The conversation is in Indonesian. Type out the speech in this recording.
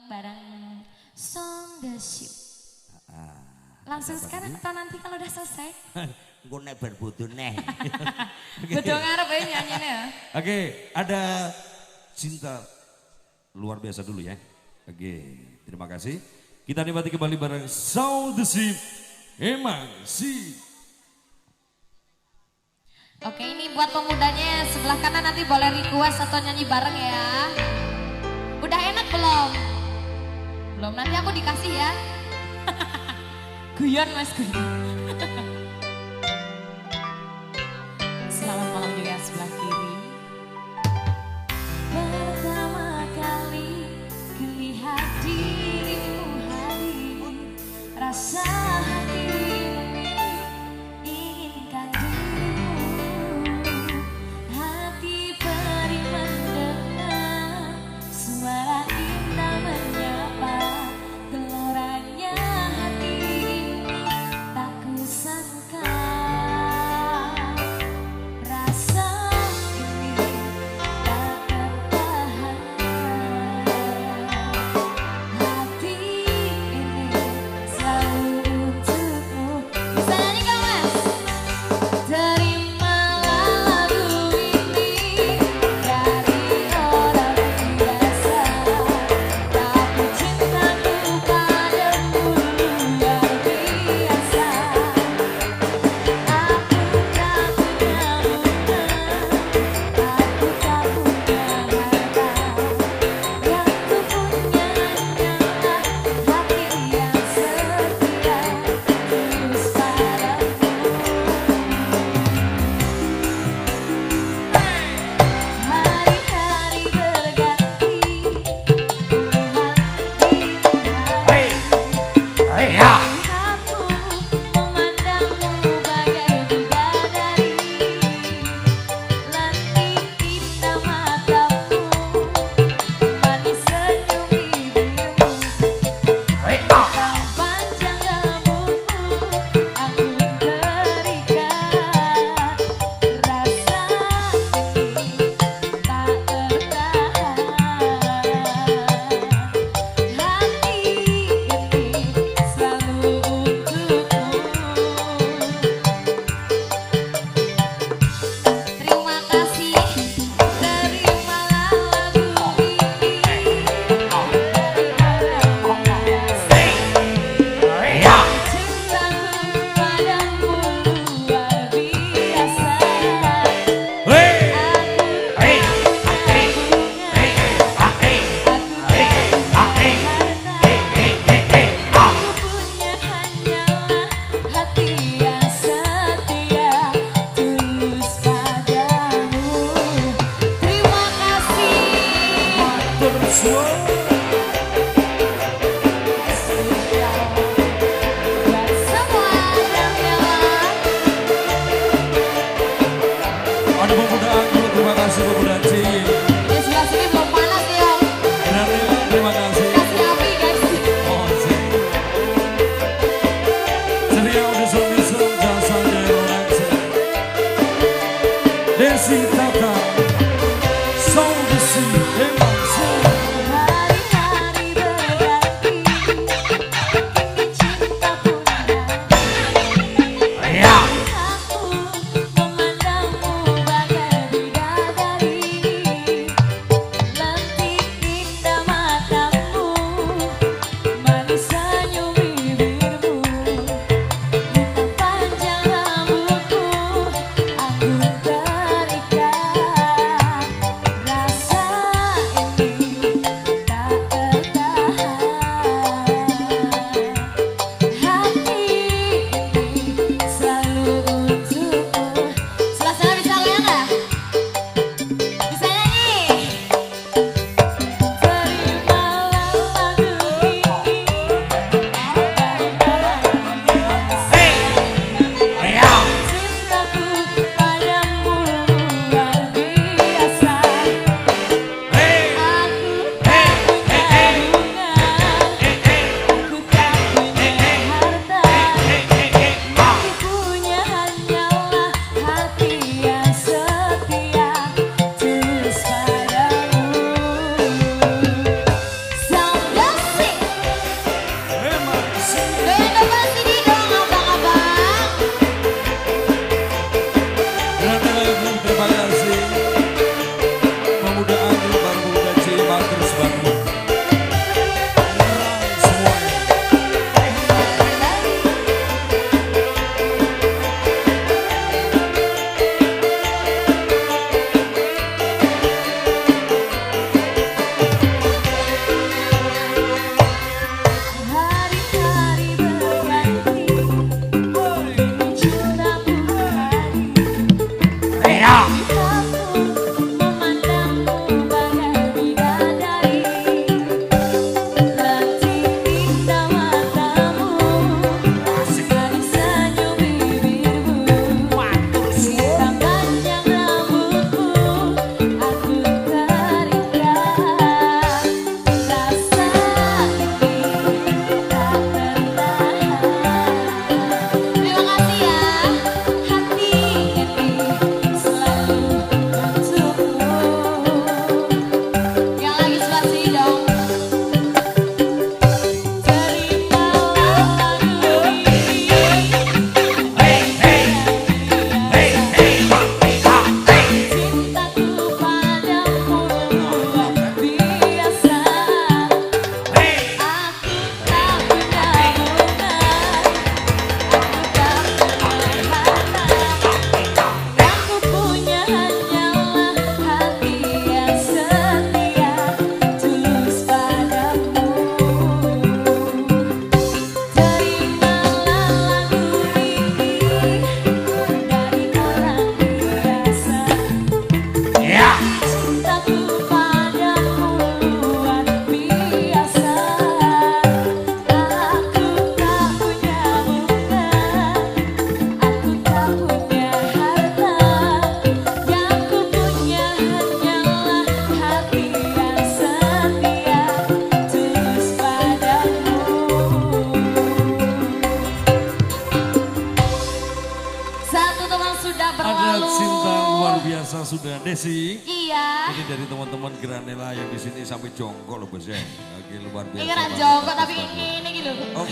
bareng Song the Ship. Langsung sekarang atau nanti kalau udah selesai? Gue nek berbutuh neh. Betul ngarep ya nyanyinya ya. Oke, ada cinta luar biasa dulu ya. Oke, terima kasih. Kita nikmati kembali bareng Sound the Ship. Emang sih. Oke, ini buat pemudanya sebelah kanan nanti boleh request atau nyanyi bareng ya. Udah enak belum? Belum, nanti aku dikasih ya. Guyon mas, guyon. Selamat malam juga sebelah kiri. Pertama kali kulihat dirimu hadir, rasa hati memilih inginkan dirimu. Hati peri mendengar suara indah menyapa, geloranya hati ini tak kusangka. sudah Ada berlalu. cinta luar biasa sudah Desi. Iya. Ini dari teman-teman Granela yang di sini sampai jongkok loh bos ya. Oke luar biasa. Ini kan banget, jongkok bagus tapi banget. ini gitu. Oh,